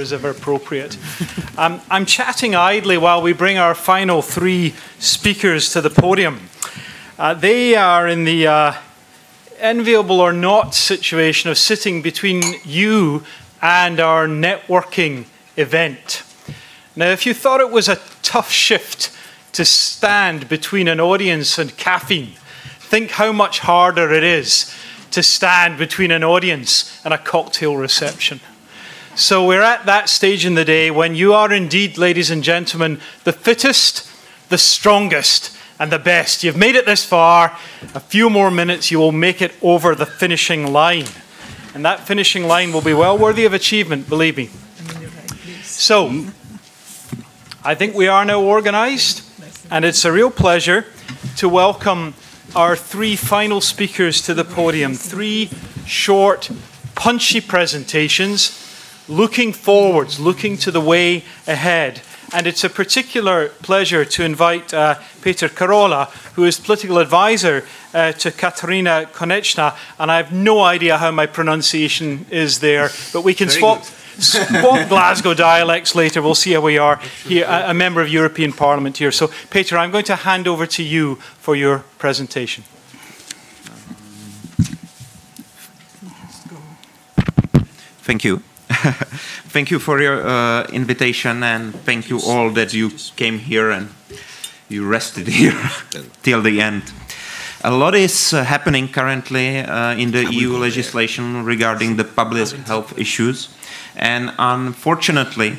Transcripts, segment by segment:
as ever appropriate. I'm chatting idly while we bring our final three speakers to the podium. They are in the enviable or not situation of sitting between you and our networking event. Now, if you thought it was a tough shift to stand between an audience and caffeine, think how much harder it is to stand between an audience and a cocktail reception. So we're at that stage in the day when you are indeed, ladies and gentlemen, the fittest, the strongest, and the best. You've made it this far. A few more minutes, you will make it over the finishing line. And that finishing line will be well worthy of achievement, believe me. So, I think we are now organized, and it's a real pleasure to welcome our three final speakers to the podium. Three short, punchy presentations, looking forwards, looking to the way ahead. And it's a particular pleasure to invite Peter Karola, who is political advisor to Katarina Konechna, and I have no idea how my pronunciation is there, but we can swap Glasgow dialects later. We'll see how we are here, a member of European Parliament here. So, Peter, I'm going to hand over to you for your presentation. Thank you. Thank you for your invitation, and thank you all that you came here and you rested here till the end. A lot is happening currently in the EU legislation regarding the public health issues, and unfortunately,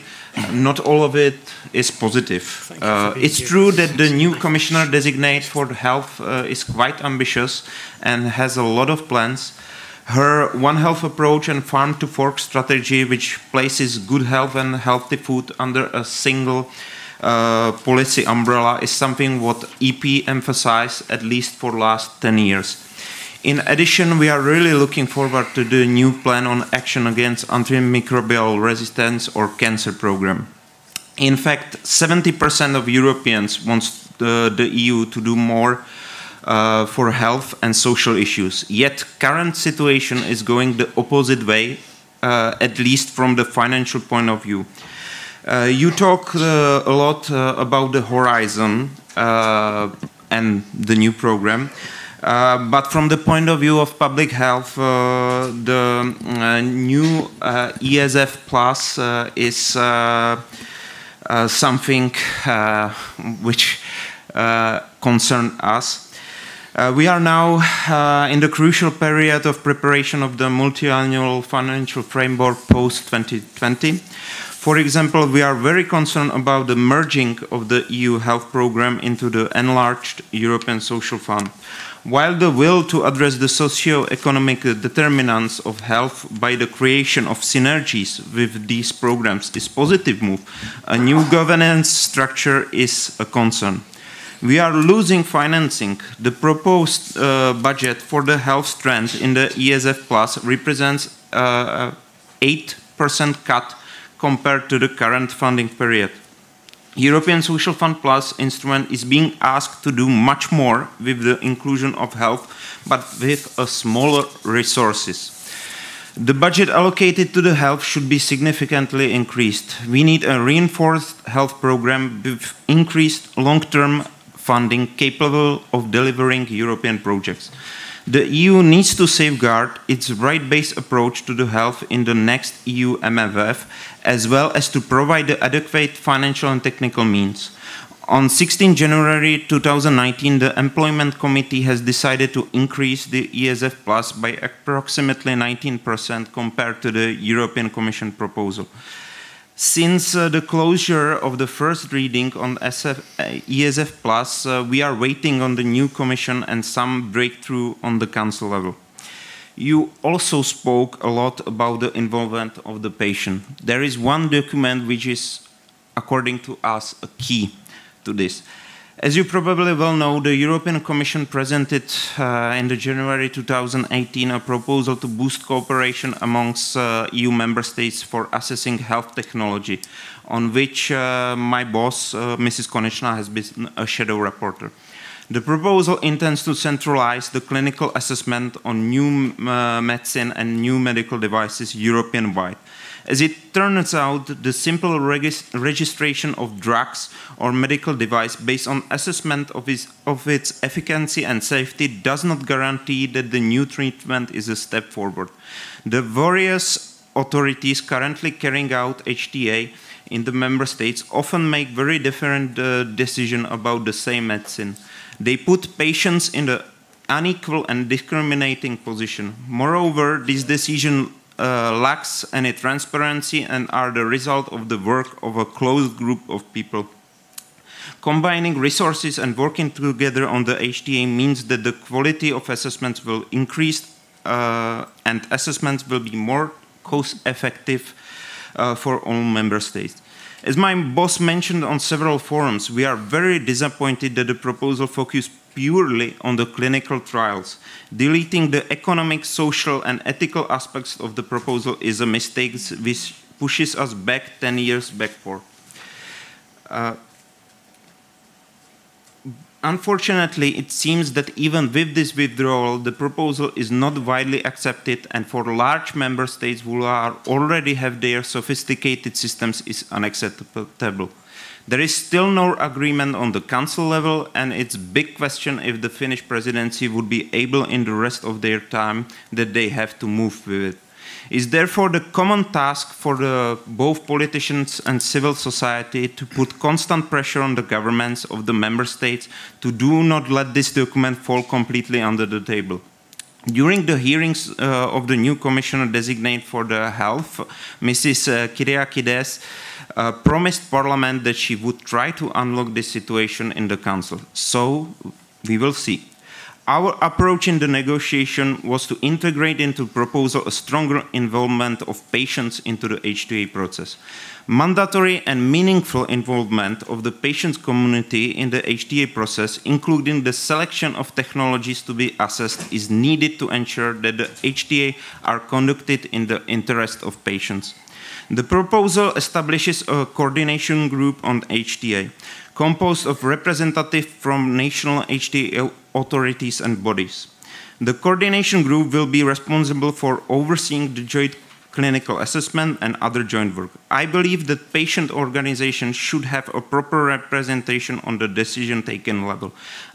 not all of it is positive. It's true that the new commissioner designate for health is quite ambitious and has a lot of plans. Her One Health approach and farm-to-fork strategy, which places good health and healthy food under a single policy umbrella, is something what EP emphasized at least for the last 10 years. In addition, we are really looking forward to the new plan on action against antimicrobial resistance or cancer program. In fact, 70% of Europeans want the EU to do more for health and social issues. Yet current situation is going the opposite way, at least from the financial point of view. You talk a lot about the horizon and the new program, but from the point of view of public health, the new ESF Plus is something which concerns us. We are now in the crucial period of preparation of the multi-annual financial framework post-2020. For example, we are very concerned about the merging of the EU health program into the enlarged European Social Fund. While the will to address the socio-economic determinants of health by the creation of synergies with these programs is a positive move, a new governance structure is a concern. We are losing financing. The proposed budget for the health strand in the ESF Plus represents 8% cut compared to the current funding period. European Social Fund Plus instrument is being asked to do much more with the inclusion of health, but with smaller resources. The budget allocated to the health should be significantly increased. We need a reinforced health program with increased long-term funding capable of delivering European projects. The EU needs to safeguard its right-based approach to the health in the next EU MFF, as well as to provide the adequate financial and technical means. On 16 January 2019, the Employment Committee has decided to increase the ESF Plus by approximately 19% compared to the European Commission proposal. Since the closure of the first reading on ESF Plus, we are waiting on the new Commission and some breakthrough on the Council level. You also spoke a lot about the involvement of the patient. There is one document which is, according to us, a key to this. As you probably well know, the European Commission presented in January 2018 a proposal to boost cooperation amongst EU member states for assessing health technology, on which my boss, Mrs. Konechna, has been a shadow rapporteur. The proposal intends to centralize the clinical assessment on new medicine and new medical devices European-wide, As it turns out, the simple registration of drugs or medical device based on assessment of its efficacy and safety does not guarantee that the new treatment is a step forward. The various authorities currently carrying out HTA in the member states often make very different decisions about the same medicine. They put patients in an unequal and discriminating position. Moreover, this decision lacks any transparency and are the result of the work of a closed group of people. Combining resources and working together on the HTA means that the quality of assessments will increase and assessments will be more cost-effective for all member states. As my boss mentioned on several forums, we are very disappointed that the proposal focuses purely on the clinical trials. Deleting the economic, social, and ethical aspects of the proposal is a mistake which pushes us back 10 years backward. Unfortunately, it seems that even with this withdrawal, the proposal is not widely accepted, and for large member states who already have their sophisticated systems is unacceptable. There is still no agreement on the council level, and it's a big question if the Finnish presidency would be able in the rest of their time that they have to move with it. It's therefore the common task for both politicians and civil society to put constant pressure on the governments of the member states to do not let this document fall completely under the table. During the hearings of the new commissioner designate for the health, Mrs. Kyriakides promised Parliament that she would try to unlock this situation in the Council. So, we will see. Our approach in the negotiation was to integrate into the proposal a stronger involvement of patients into the HTA process. Mandatory and meaningful involvement of the patients community in the HTA process, including the selection of technologies to be assessed, is needed to ensure that the HTA are conducted in the interest of patients. The proposal establishes a coordination group on HTA, composed of representatives from national HTA authorities and bodies. The coordination group will be responsible for overseeing the joint clinical assessment and other joint work. I believe that patient organizations should have a proper representation on the decision-taking level.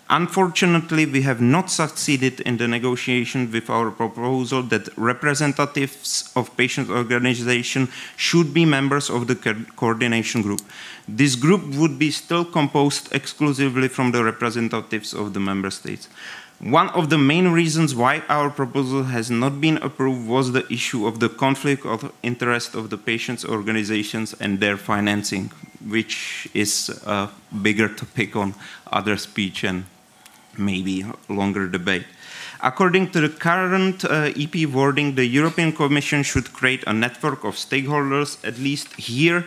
Unfortunately, we have not succeeded in the negotiation with our proposal that representatives of patient organizations should be members of the coordination group. This group would be still composed exclusively from the representatives of the member states. One of the main reasons why our proposal has not been approved was the issue of the conflict of interest of the patients' organizations and their financing, which is a bigger topic on other speech and maybe longer debate. According to the current EP wording, the European Commission should create a network of stakeholders. At least here,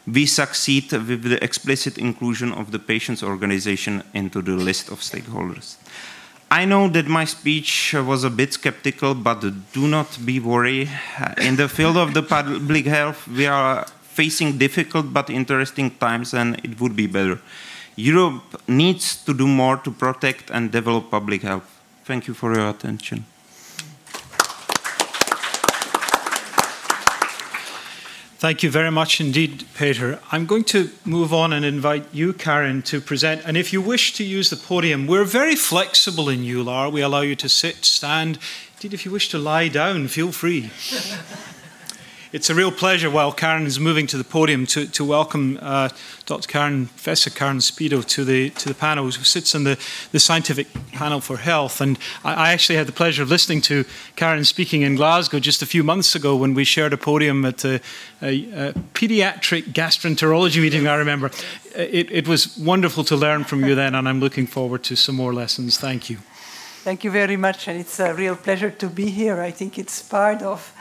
we succeed with the explicit inclusion of the patients' organization into the list of stakeholders. I know that my speech was a bit skeptical, but do not be worried. In the field of the public health, we are facing difficult but interesting times, and it would be better. Europe needs to do more to protect and develop public health. Thank you for your attention. Thank you very much indeed, Peter. I'm going to move on and invite you, Karen, to present. And if you wish to use the podium, we're very flexible in EULAR. We allow you to sit, stand. Indeed, if you wish to lie down, feel free. It's a real pleasure, while Karen is moving to the podium, to welcome Dr. Karen, Professor Karen Speedo to the panel, who sits on the scientific panel for health. And I actually had the pleasure of listening to Karen speaking in Glasgow just a few months ago when we shared a podium at a pediatric gastroenterology meeting, I remember. It was wonderful to learn from you then, and I'm looking forward to some more lessons. Thank you. Thank you very much, and it's a real pleasure to be here. I think it's part of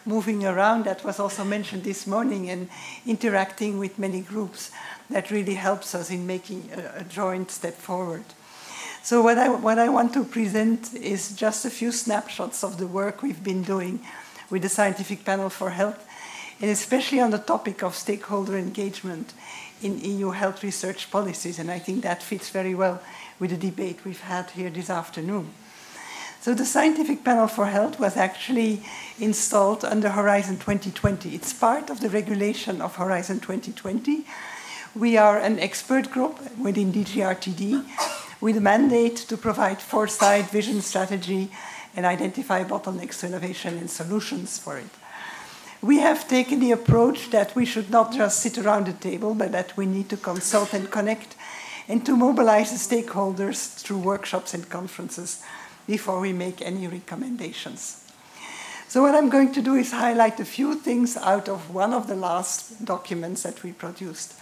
moving around, that was also mentioned this morning, and interacting with many groups that really helps us in making a joint step forward. So what I want to present is just a few snapshots of the work we've been doing with the Scientific Panel for Health, and especially on the topic of stakeholder engagement in EU health research policies, and I think that fits very well with the debate we've had here this afternoon. So the Scientific Panel for Health was actually installed under Horizon 2020. It's part of the regulation of Horizon 2020. We are an expert group within DGRTD with a mandate to provide foresight, vision, strategy, and identify bottlenecks to innovation and solutions for it. We have taken the approach that we should not just sit around the table, but that we need to consult and connect and to mobilize the stakeholders through workshops and conferences before we make any recommendations. So what I'm going to do is highlight a few things out of one of the last documents that we produced.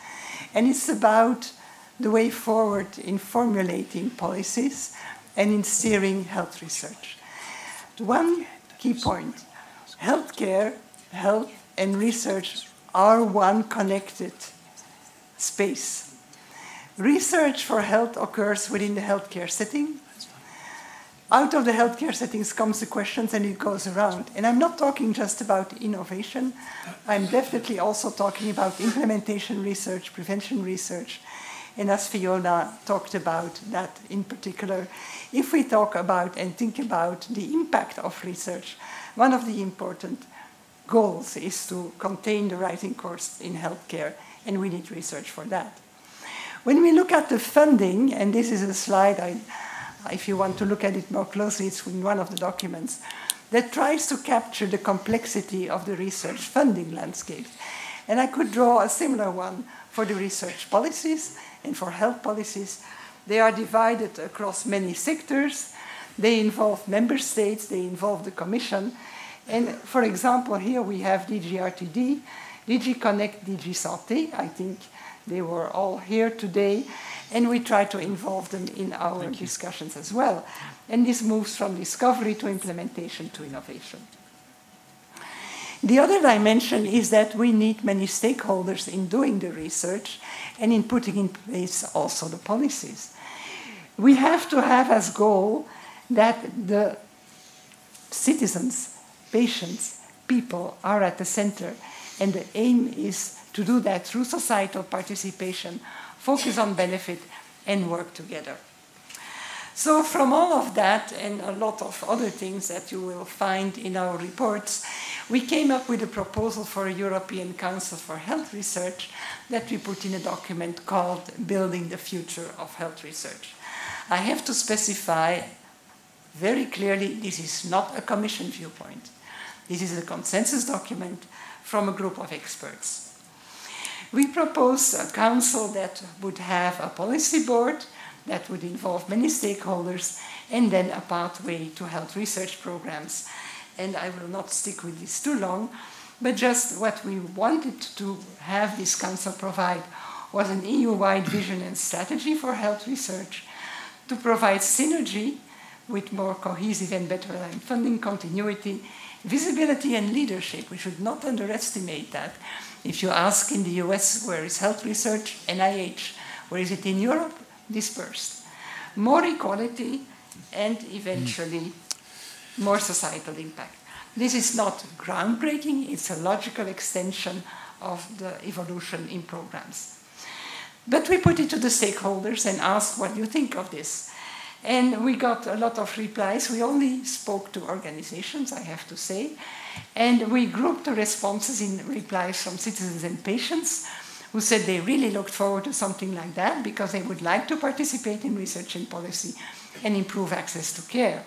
And it's about the way forward in formulating policies and in steering health research. One key point, healthcare, health and research are one connected space. Research for health occurs within the healthcare setting. Out of the healthcare settings comes the questions and it goes around. And I'm not talking just about innovation. I'm definitely also talking about implementation research, prevention research. And as Fiona talked about that in particular, if we talk about and think about the impact of research, one of the important goals is to contain the rising costs in healthcare, and we need research for that. When we look at the funding, and this is a slide, if you want to look at it more closely, it's in one of the documents, that tries to capture the complexity of the research funding landscape. And I could draw a similar one for the research policies and for health policies. They are divided across many sectors. They involve member states, they involve the Commission. And for example, here we have DGRTD, DG Connect, DG Santé. I think they were all here today. And we try to involve them in our discussions as well. And this moves from discovery to implementation to innovation. The other dimension is that we need many stakeholders in doing the research and in putting in place also the policies. We have to have as goal that the citizens, patients, people are at the center. And the aim is to do that through societal participation, focus on benefit, and work together. So from all of that and a lot of other things that you will find in our reports, we came up with a proposal for a European Council for Health Research that we put in a document called Building the Future of Health Research. I have to specify very clearly, this is not a Commission viewpoint. This is a consensus document from a group of experts. We propose a council that would have a policy board that would involve many stakeholders and then a pathway to health research programs. And I will not stick with this too long, but just what we wanted to have this council provide was an EU-wide vision and strategy for health research, to provide synergy with more cohesive and better aligned funding, continuity, visibility and leadership. We should not underestimate that. If you ask in the US, where is health research? NIH. Where is it in Europe? Dispersed. More equality and eventually more societal impact. This is not groundbreaking, it's a logical extension of the evolution in programs. But we put it to the stakeholders and asked, what do you think of this? And we got a lot of replies. We only spoke to organizations, I have to say. And we grouped the responses in replies from citizens and patients who said they really looked forward to something like that because they would like to participate in research and policy and improve access to care.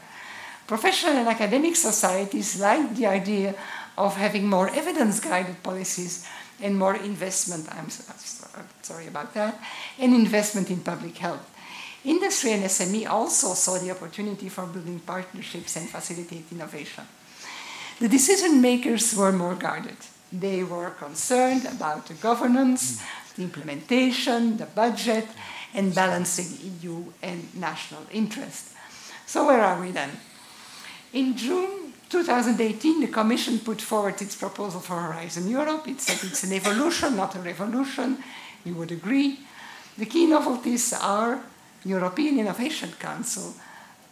Professional and academic societies liked the idea of having more evidence-guided policies and more investment, I'm sorry about that, and investment in public health. Industry and SME also saw the opportunity for building partnerships and facilitate innovation. The decision makers were more guarded. They were concerned about the governance, the implementation, the budget, and balancing EU and national interest. So where are we then? In June 2018, the Commission put forward its proposal for Horizon Europe. It said it's an evolution, not a revolution. You would agree. The key novelties are European Innovation Council,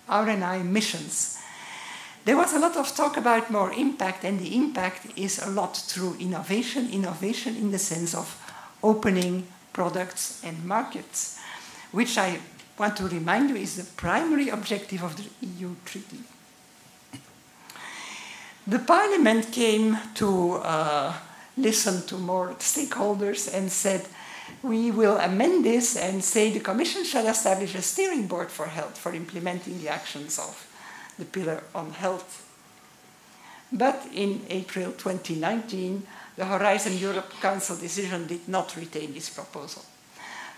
R&I missions. There was a lot of talk about more impact, and the impact is a lot through innovation in the sense of opening products and markets, which I want to remind you is the primary objective of the EU treaty. The Parliament came to listen to more stakeholders and said, we will amend this and say the Commission shall establish a steering board for health for implementing the actions of the pillar on health. But in April 2019, the Horizon Europe Council decision did not retain this proposal.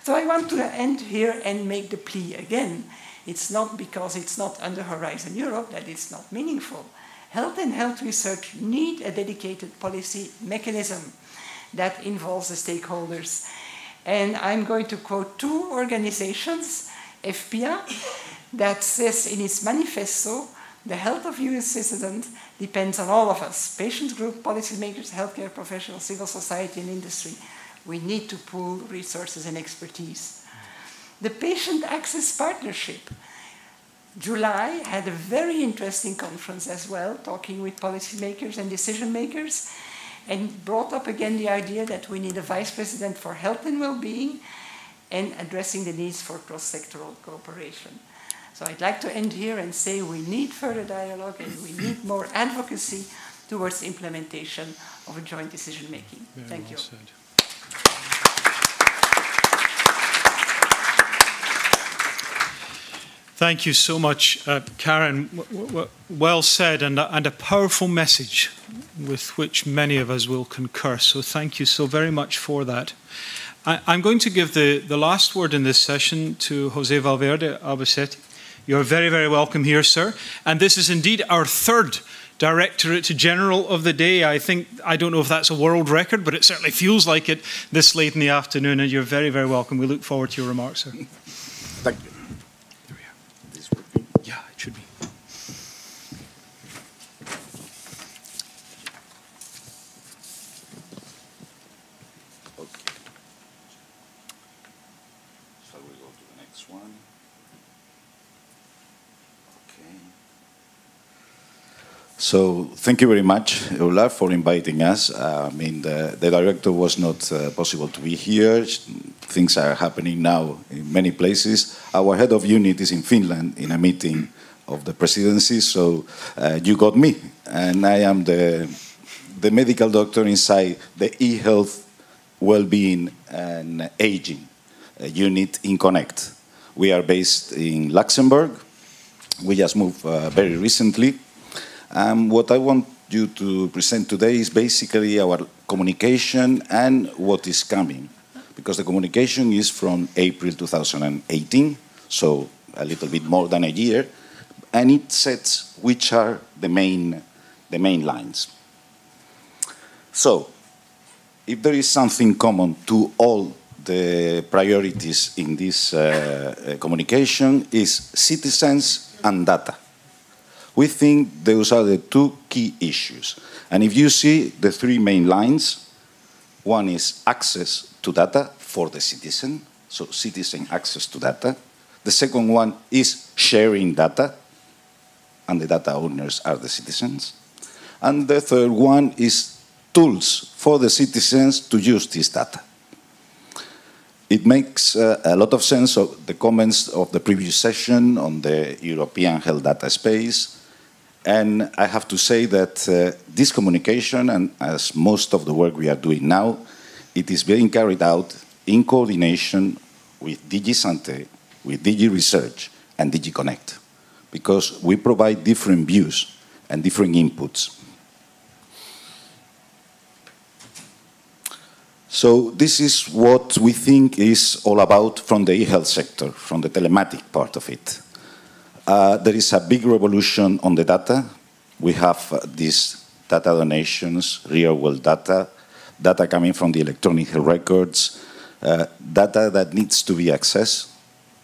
So I want to end here and make the plea again. It's not because it's not under Horizon Europe that it's not meaningful. Health and health research need a dedicated policy mechanism that involves the stakeholders. And I'm going to quote two organizations, FPA, that says in its manifesto, the health of US citizens depends on all of us, patients group, policymakers, healthcare professionals, civil society and industry. We need to pool resources and expertise. The Patient Access Partnership, July, had a very interesting conference as well, talking with policymakers and decision makers, and brought up again the idea that we need a vice president for health and well-being and addressing the needs for cross-sectoral cooperation. So I'd like to end here and say we need further dialogue and we need more advocacy towards implementation of a joint decision-making. Thank you. Said. Thank you so much, Karen. Well said, and a powerful message with which many of us will concur. So thank you so very much for that. I'm going to give the last word in this session to Jose Valverde Albacete. You're very, very welcome here, sir. And this is indeed our third Directorate General of the day. I don't know if that's a world record, but it certainly feels like it this late in the afternoon, and you're very, very welcome. We look forward to your remarks, sir. Thank you. There we are. This would be. Yeah, it should be. Okay. Shall we go to the next one? Okay. So thank you very much, EULAR, for inviting us. The director was not possible to be here. Things are happening now in many places. Our head of unit is in Finland in a meeting of the presidency, so you got me. And I am the medical doctor inside the e-health, well-being and aging unit in Connect. We are based in Luxembourg. We just moved very recently. What I want you to present today is basically our communication and what is coming. Because the communication is from April 2018, so a little bit more than a year, and it sets which are the main lines. So, if there is something common to all the priorities in this communication is citizens and data. We think those are the two key issues. And if you see the three main lines, one is access to data for the citizen, so citizen access to data. The second one is sharing data, and the data owners are the citizens. And the third one is tools for the citizens to use this data. It makes a lot of sense of the comments of the previous session on the European health data space. And I have to say that this communication, and as most of the work we are doing now, it is being carried out in coordination with DG Santé, with DG Research, and DG Connect, because we provide different views and different inputs. So this is what we think is all about from the e-health sector, from the telematic part of it. There is a big revolution on the data. We have these data donations, real-world data, data coming from the electronic health records, data that needs to be accessed.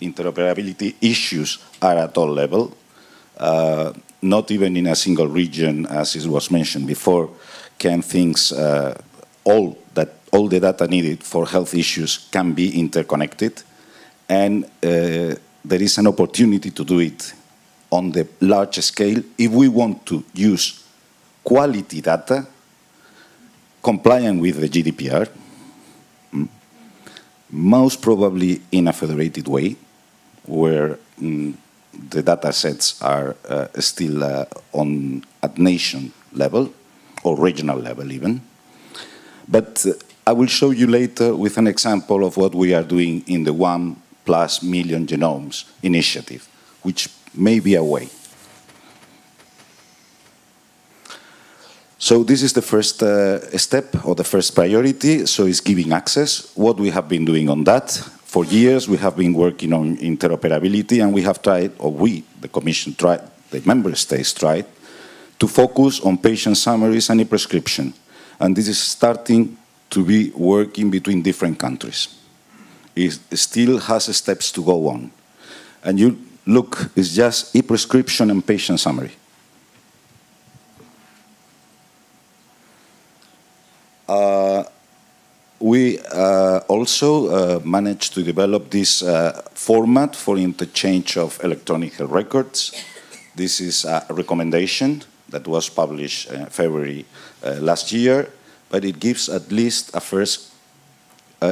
Interoperability issues are at all levels, not even in a single region, as it was mentioned before, can things, all the data needed for health issues can be interconnected. And there is an opportunity to do it on the large scale if we want to use quality data compliant with the GDPR, most probably in a federated way, where the data sets are still at nation level, or regional level even. But I will show you later with an example of what we are doing in the 1+ million genomes initiative, which may be a way. So this is the first step, or the first priority, so it's giving access. What we have been doing on that. For years, we have been working on interoperability, and we have tried, or we, the Commission tried, the Member States tried, to focus on patient summaries and e-prescription. And this is starting to be working between different countries. It still has steps to go on. And you look, it's just e-prescription and patient summary. We also managed to develop this format for interchange of electronic health records. This is a recommendation that was published February last year, but it gives at least a first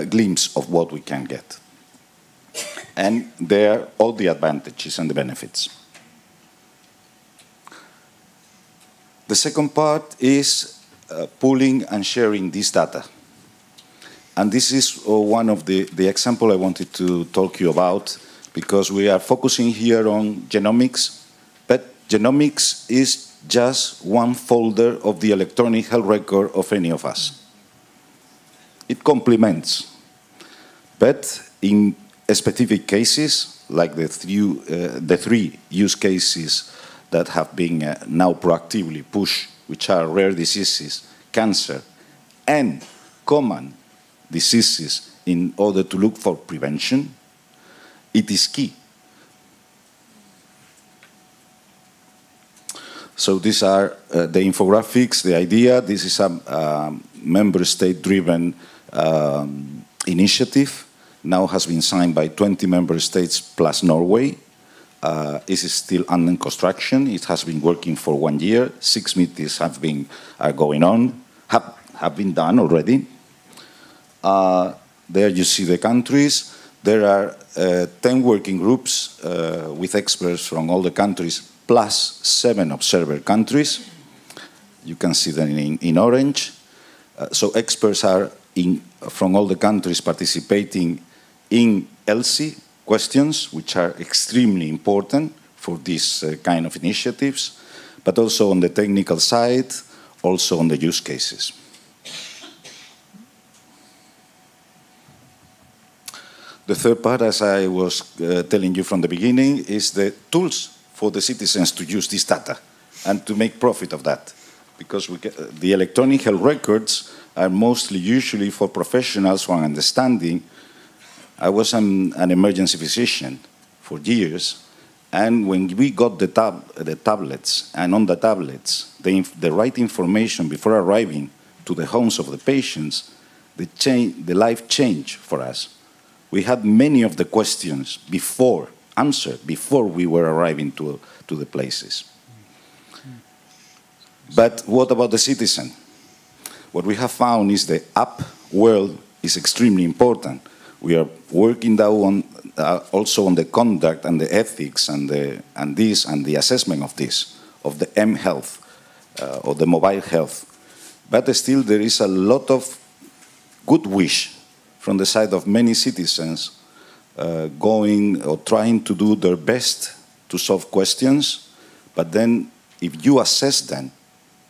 glimpse of what we can get. And there are all the advantages and the benefits. The second part is pooling and sharing this data. And this is one of the example I wanted to talk to you about, because we are focusing here on genomics, but genomics is just one folder of the electronic health record of any of us. It complements. But in specific cases, like the three use cases that have been now proactively pushed, which are rare diseases, cancer, and common diseases in order to look for prevention, it is key. So these are the infographics, the idea. This is a member state-driven initiative. Now has been signed by 20 member states plus Norway. It is still under construction. It has been working for 1 year. 6 meetings are going on, have been done already. There you see the countries. There are 10 working groups with experts from all the countries, plus 7 observer countries. You can see them in orange. So experts are from all the countries participating in ELSI questions, which are extremely important for these kind of initiatives, but also on the technical side, also on the use cases. The third part, as I was telling you from the beginning, is the tools for the citizens to use this data and to make profit of that. Because the electronic health records are mostly usually for professionals who are understanding. I was an emergency physician for years, and when we got the tablets, and on the tablets, the right information before arriving to the homes of the patients, the life changed for us. We had many of the questions answered before we were arriving to the places. But what about the citizen? What we have found is the app world is extremely important. We are working now also on the conduct and the ethics and the assessment of this, of the M-health, or the mobile health. But still there is a lot of good wish from the side of many citizens going or trying to do their best to solve questions, but then if you assess them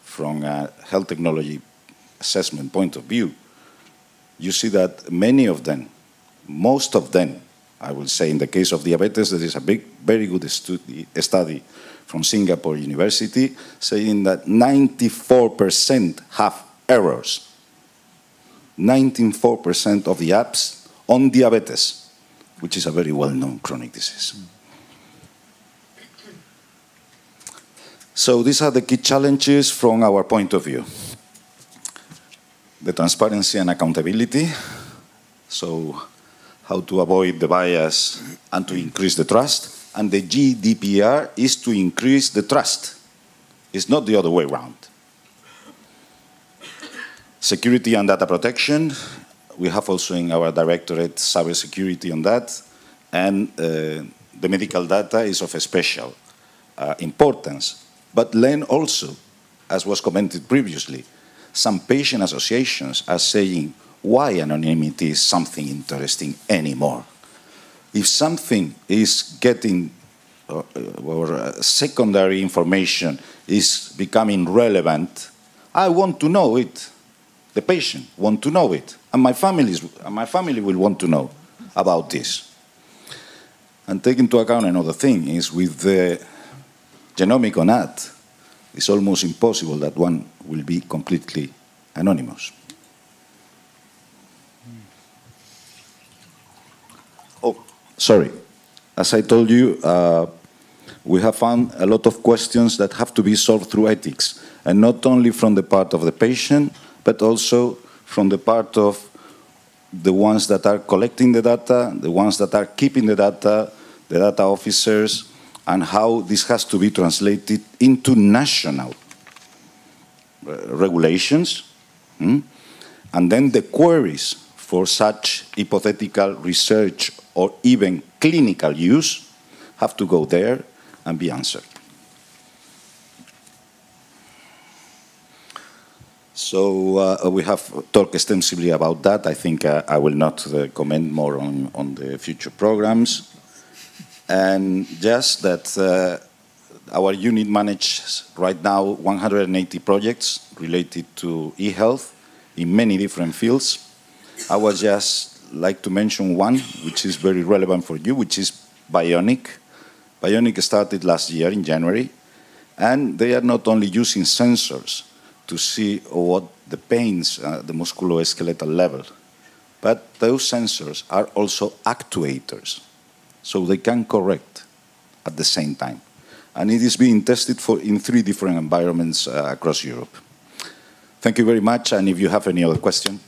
from a health technology assessment point of view, you see that many of them, most of them, I will say in the case of diabetes, there is a very good study from Singapore University saying that 94% have errors. 94% of the apps on diabetes, which is a very well-known chronic disease. So these are the key challenges from our point of view. The transparency and accountability. So how to avoid the bias and to increase the trust. And the GDPR is to increase the trust. It's not the other way around. Security and data protection. We have also in our directorate cybersecurity on that. And the medical data is of a special importance. But then also as was commented previously, some patient associations are saying why anonymity is something interesting anymore. If something is getting or secondary information is becoming relevant, I want to know it. The patient want to know it, and my family will want to know about this. And take into account another thing is with the genomic on that, it's almost impossible that one will be completely anonymous. Oh, sorry. As I told you, we have found a lot of questions that have to be solved through ethics, and not only from the part of the patient, but also from the part of the ones that are collecting the data, the ones that are keeping the data officers, and how this has to be translated into national regulations. And then the queries for such hypothetical research or even clinical use have to go there and be answered. So we have talked extensively about that. I think I will not comment more on the future programs. And just that our unit manages right now 180 projects related to e-health in many different fields. I would just like to mention one, which is very relevant for you, which is Bionic. Bionic started last year in January, and they are not only using sensors to see what the pains at the musculoskeletal level, but those sensors are also actuators, so they can correct at the same time. And it is being tested in 3 different environments across Europe. Thank you very much, and if you have any other question.